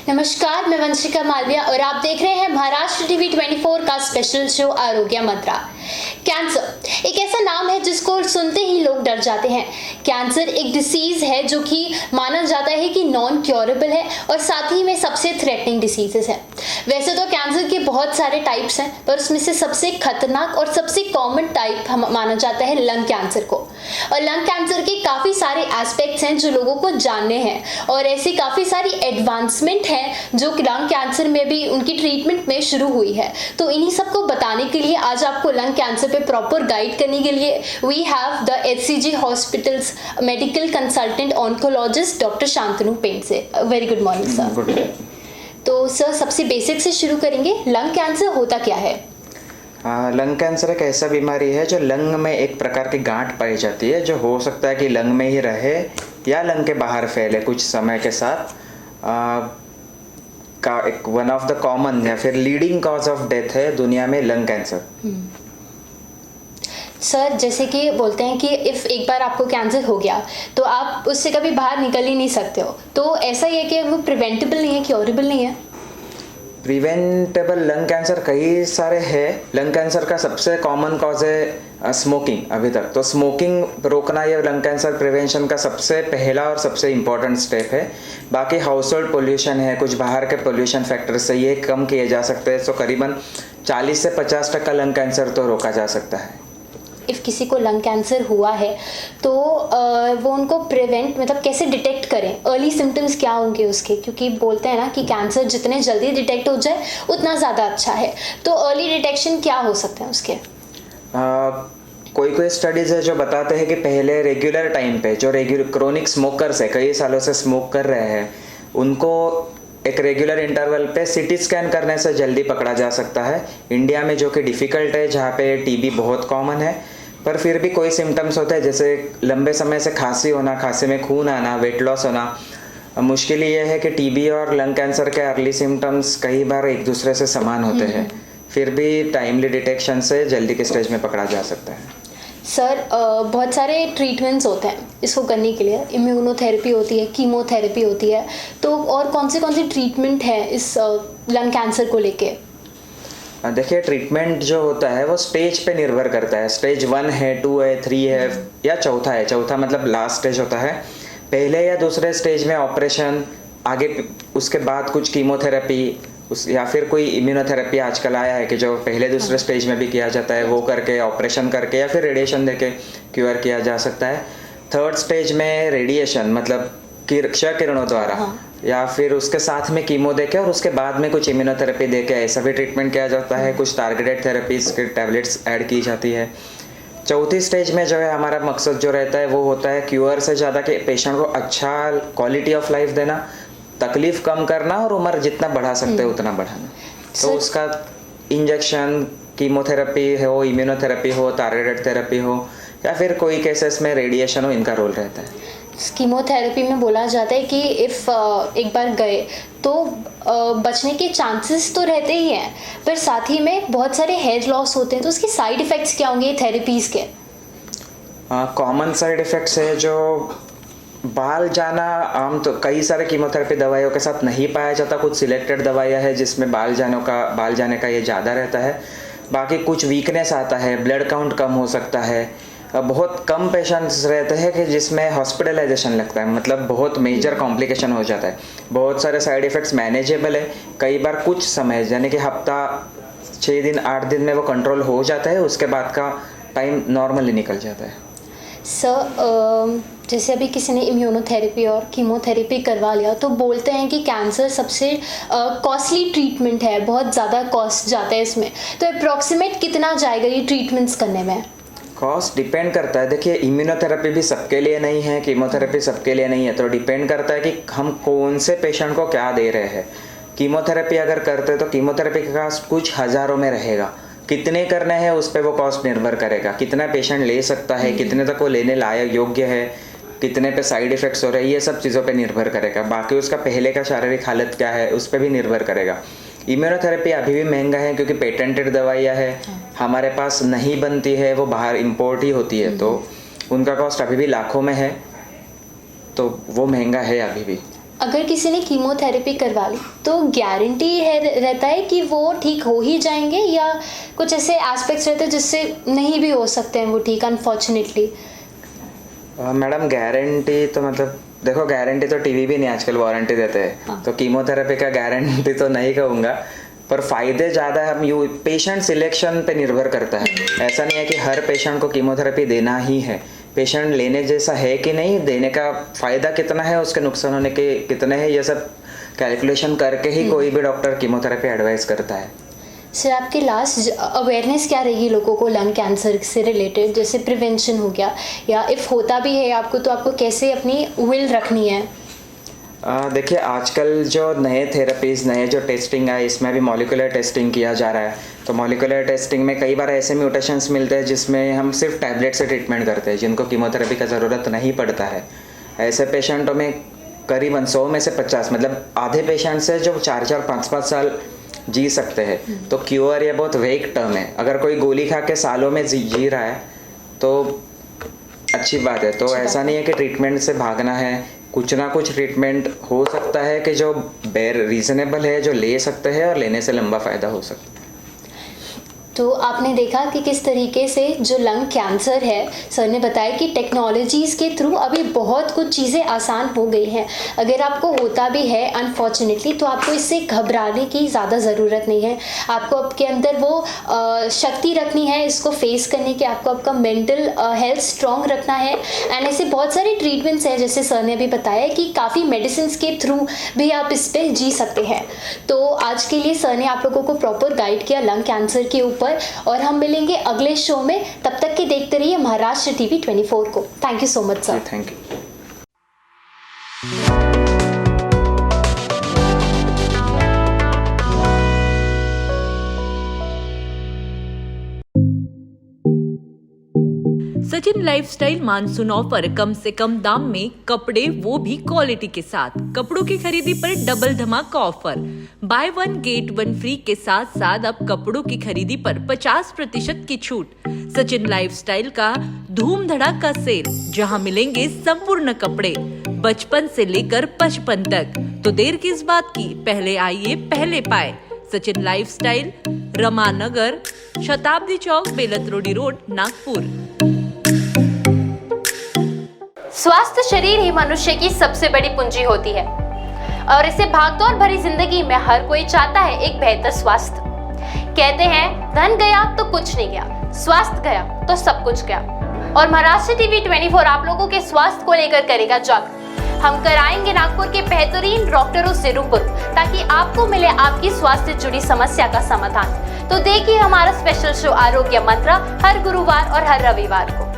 नमस्कार, मैं वंशिका मालविया और आप देख रहे हैं महाराष्ट्र टीवी 24 का स्पेशल शो आरोग्य मंत्रा। कैंसर एक ऐसा नाम है जिसको सुनते ही लोग डर जाते हैं। कैंसर एक डिसीज है जो कि माना जाता है कि नॉन क्योरेबल है और साथ ही में सबसे थ्रेटनिंग डिसीजेस है। वैसे तो कैंसर के बहुत सारे टाइप्स हैं, पर उसमें से सबसे खतरनाक और सबसे कॉमन टाइप माना जाता है लंग कैंसर को। और लंग कैंसर के काफ़ी सारे एस्पेक्ट्स हैं जो लोगों को जानने हैं और ऐसी काफ़ी सारी एडवांसमेंट है जो लंग कैंसर में भी उनकी ट्रीटमेंट में शुरू हुई है। तो इन्हीं सबको बताने के लिए आज आपको लंग कैंसर पे प्रॉपर गाइड करने के लिए we have the HCG hospitals medical consultant oncologist doctor Shantanu Pant से। Very good morning sir. Good. तो सर सबसे बेसिक से शुरू करेंगे, लंग कैंसर होता क्या है? लंग कैंसर एक ऐसा बीमारी है जो लंग में एक प्रकार की गांठ पाई जाती है, जो हो सकता है कि लंग में ही रहे या लंग के बाहर फैले कुछ समय के साथ। का एक वन ऑफ द कॉमन या फिर लीडिंग कॉज ऑफ डेथ है दुनिया में लंग कैंसर। सर जैसे कि बोलते हैं कि इफ़ एक बार आपको कैंसर हो गया तो आप उससे कभी बाहर निकल ही नहीं सकते हो, तो ऐसा ही है कि वो प्रिवेंटेबल नहीं है, क्योरेबल नहीं है? प्रिवेंटेबल लंग कैंसर कई सारे हैं। लंग कैंसर का सबसे कॉमन कॉज है स्मोकिंग अभी तक। तो स्मोकिंग रोकना ये लंग कैंसर प्रिवेंशन का सबसे पहला और सबसे इम्पोर्टेंट स्टेप है। बाकी हाउस होल्ड पोल्यूशन है, कुछ बाहर के पोल्यूशन फैक्टर से ये कम किए जा सकते हैं। तो करीबन 40 से 50% लंग कैंसर तो रोका जा सकता है। इफ़ किसी को लंग कैंसर हुआ है तो वो उनको प्रिवेंट मतलब कैसे डिटेक्ट करें? अर्ली सिम्टम्स क्या होंगे उसके? क्योंकि बोलते हैं ना कि कैंसर जितने जल्दी डिटेक्ट हो जाए उतना ज़्यादा अच्छा है। तो अर्ली डिटेक्शन क्या हो सकते हैं उसके? कोई स्टडीज़ है जो बताते हैं कि पहले रेगुलर टाइम पे जो क्रोनिक स्मोकर्स है, कई सालों से स्मोक कर रहे हैं, उनको एक रेगुलर इंटरवल पे सीटी स्कैन करने से जल्दी पकड़ा जा सकता है। इंडिया में जो कि डिफ़िकल्ट है, जहाँ पे टीबी बहुत कॉमन है, पर फिर भी कोई सिम्टम्स होते हैं जैसे लंबे समय से खांसी होना, खांसी में खून आना, वेट लॉस होना। मुश्किल ये है कि टीबी और लंग कैंसर के अर्ली सिम्टम्स कई बार एक दूसरे से समान होते हैं, फिर भी टाइमली डिटेक्शन से जल्दी के स्टेज में पकड़ा जा सकता है। सर बहुत सारे ट्रीटमेंट्स होते हैं इसको करने के लिए। इम्यूनोथेरेपी होती है, कीमोथेरेपी होती है, तो और कौन सी ट्रीटमेंट है इस लंग कैंसर को लेके? देखिए, ट्रीटमेंट जो होता है वो स्टेज पे निर्भर करता है। स्टेज 1 है, 2 है, 3 है या चौथा है। चौथा मतलब लास्ट स्टेज होता है। पहले या दूसरे स्टेज में ऑपरेशन, आगे उसके बाद कुछ कीमोथेरेपी या फिर कोई इम्यूनोथेरेपी आजकल आया है कि जो पहले दूसरे स्टेज में भी किया जाता है, वो करके ऑपरेशन करके या फिर रेडिएशन देके क्योर किया जा सकता है। थर्ड स्टेज में रेडिएशन मतलब क्ष किरणों द्वारा या फिर उसके साथ में कीमो देके और उसके बाद में कुछ इम्यूनोथेरेपी देके ऐसा भी ट्रीटमेंट किया जाता है। कुछ टारगेटेड थेरेपीज के टैबलेट्स ऐड की जाती है। चौथी स्टेज में जो है हमारा मकसद जो रहता है वो होता है क्यूअर से ज़्यादा कि पेशेंट को अच्छा क्वालिटी ऑफ लाइफ देना, तकलीफ कम करना और उम्र जितना बढ़ा सकते हैं उतना बढ़ाना। तो उसका इंजेक्शन, कीमोथेरेपी हो, इम्यूनोथेरेपी हो, टारगेटेड थेरेपी हो या फिर कोई केसेस में रेडिएशन हो, इनका रोल रहता है। कीमोथेरेपी में बोला जाता है कि इफ़ एक बार गए तो बचने के चांसेस तो रहते ही हैं, पर साथ ही में बहुत सारे हेयर लॉस होते हैं। तो उसके साइड इफ़ेक्ट्स क्या होंगे थेरेपीज़ के? कॉमन साइड इफ़ेक्ट्स है जो बाल जाना आम तो कई सारे कीमोथेरेपी दवाइयों के साथ नहीं पाया जाता। कुछ सिलेक्टेड दवाइयाँ हैं जिसमें बाल जाने का ये ज़्यादा रहता है। बाकी कुछ वीकनेस आता है, ब्लड काउंट कम हो सकता है। बहुत कम पेशेंट्स रहते हैं कि जिसमें हॉस्पिटलाइजेशन लगता है, मतलब बहुत मेजर कॉम्प्लिकेशन हो जाता है। बहुत सारे साइड इफ़ेक्ट्स मैनेजेबल है। कई बार कुछ समय यानी कि हफ्ता, 6 दिन, 8 दिन में वो कंट्रोल हो जाता है। उसके बाद का टाइम नॉर्मली निकल जाता है। सर जैसे अभी किसी ने इम्यूनोथेरेपी और कीमोथेरेपी करवा लिया तो बोलते हैं कि कैंसर सबसे कॉस्टली ट्रीटमेंट है, बहुत ज़्यादा कॉस्ट जाता है इसमें। तो अप्रॉक्सीमेट कितना जाएगा ये ट्रीटमेंट्स करने में? कॉस्ट डिपेंड करता है। देखिए, इम्यूनोथेरेपी भी सबके लिए नहीं है, कीमोथेरेपी सबके लिए नहीं है। तो डिपेंड करता है कि हम कौन से पेशेंट को क्या दे रहे हैं। कीमोथेरेपी अगर करते हैं तो कीमोथेरेपी का कॉस्ट कुछ हज़ारों में रहेगा। कितने करने हैं उस पर वो कॉस्ट निर्भर करेगा। कितना पेशेंट ले सकता है, कितने तक वो लेने लायक योग्य है, कितने पे साइड इफ़ेक्ट्स हो रहे हैं, ये सब चीज़ों पे निर्भर करेगा। बाकी उसका पहले का शारीरिक हालत क्या है उस पर भी निर्भर करेगा। इम्यूनोथेरेपी अभी भी महंगा है क्योंकि पेटेंटेड दवाइयाँ है, हमारे पास नहीं बनती है, वो बाहर इंपोर्ट ही होती है, तो उनका कॉस्ट अभी भी लाखों में है, तो वो महंगा है अभी भी। अगर किसी ने कीमोथेरेपी करवा ली तो गारंटी है रहता है कि वो ठीक हो ही जाएंगे, या कुछ ऐसे एस्पेक्ट्स रहते हैं जिससे नहीं भी हो सकते हैं वो ठीक, अनफॉर्चुनेटली? मैडम गारंटी तो मतलब देखो, गारंटी तो टीवी भी नहीं आजकल वारंटी देते हैं। हाँ। तो कीमोथेरेपी का गारंटी तो नहीं कहूँगा, पर फायदे ज़्यादा हम पेशेंट सिलेक्शन पे निर्भर करता है। ऐसा नहीं है कि हर पेशेंट को कीमोथेरेपी देना ही है, पेशेंट लेने जैसा है कि नहीं, देने का फ़ायदा कितना है, उसके नुकसान होने के कितने हैं, ये सब कैलकुलेशन करके ही कोई भी डॉक्टर कीमोथेरेपी एडवाइस करता है। सर, आपकी लास्ट अवेयरनेस क्या रहेगी लोगों को लंग कैंसर से रिलेटेड? जैसे प्रिवेंशन हो गया, या इफ़ होता भी है आपको तो आपको कैसे अपनी विल रखनी है? देखिए, आजकल जो नए थेरेपीज़, नए जो टेस्टिंग है, इसमें भी मॉलिक्यूलर टेस्टिंग किया जा रहा है। तो मॉलिक्यूलर टेस्टिंग में कई बार ऐसे म्यूटेशंस मिलते हैं जिसमें हम सिर्फ टैबलेट से ट्रीटमेंट करते हैं, जिनको कीमोथेरेपी का ज़रूरत नहीं पड़ता है। ऐसे पेशेंटों में करीबन 100 में से 50, मतलब आधे पेशेंट्स है जो 4-4, 5-5 साल जी सकते हैं। तो क्योर ये बहुत वेग टर्म है, अगर कोई गोली खा के सालों में जी रहा है तो अच्छी बात है। तो ऐसा नहीं है कि ट्रीटमेंट से भागना है, कुछ ना कुछ ट्रीटमेंट हो सकता है कि जो रीजनेबल है, जो ले सकते हैं और लेने से लंबा फ़ायदा हो सकता है। तो आपने देखा कि किस तरीके से जो लंग कैंसर है, सर ने बताया कि टेक्नोलॉजीज़ के थ्रू अभी बहुत कुछ चीज़ें आसान हो गई हैं। अगर आपको होता भी है अनफॉर्चुनेटली, तो आपको इससे घबराने की ज़्यादा ज़रूरत नहीं है। आपको आपके अंदर वो शक्ति रखनी है इसको फेस करने की, आपको आपका मेंटल हेल्थ स्ट्रॉन्ग रखना है। एंड ऐसे बहुत सारे ट्रीटमेंट्स हैं, जैसे सर ने भी बताया कि काफ़ी मेडिसिन के थ्रू भी आप इस पर जी सकते हैं। तो आज के लिए सर ने आप लोगों को प्रॉपर गाइड किया लंग कैंसर के ऊपर, और हम मिलेंगे अगले शो में। तब तक के देखते रहिए महाराष्ट्र टीवी 24 को। Thank you so much sir. Thank you. Sachin lifestyle monsoon offer, कम से कम दाम में कपड़े, वो भी क्वालिटी के साथ। कपड़ों की खरीदी पर डबल धमाका ऑफर, बाय 1 गेट 1 फ्री के साथ साथ अब कपड़ों की खरीदी पर 50% की छूट। सचिन लाइफस्टाइल का धूम धड़ाका सेल, जहां मिलेंगे संपूर्ण कपड़े बचपन से लेकर 55 तक। तो देर किस बात की, पहले आइए पहले पाए। सचिन लाइफस्टाइल, रमानगर, शताब्दी चौक, बेलतरोडी रोड, नागपुर। स्वस्थ शरीर ही मनुष्य की सबसे बड़ी पूंजी होती है, और इसे भागदौड़ भरी जिंदगी में हर कोई चाहता है एक बेहतर स्वास्थ्य। कहते हैं धन गया तो कुछ नहीं गया, स्वास्थ्य गया तो सब कुछ गया। और महाराष्ट्र टीवी 24 आप लोगों के स्वास्थ्य को लेकर करेगा जागरूक। हम कराएंगे नागपुर के बेहतरीन डॉक्टरों से रूबरू, ताकि आपको मिले आपकी स्वास्थ्य से जुड़ी समस्या का समाधान। तो देखिए हमारा स्पेशल शो आरोग्य मंत्रा हर गुरुवार और हर रविवार को।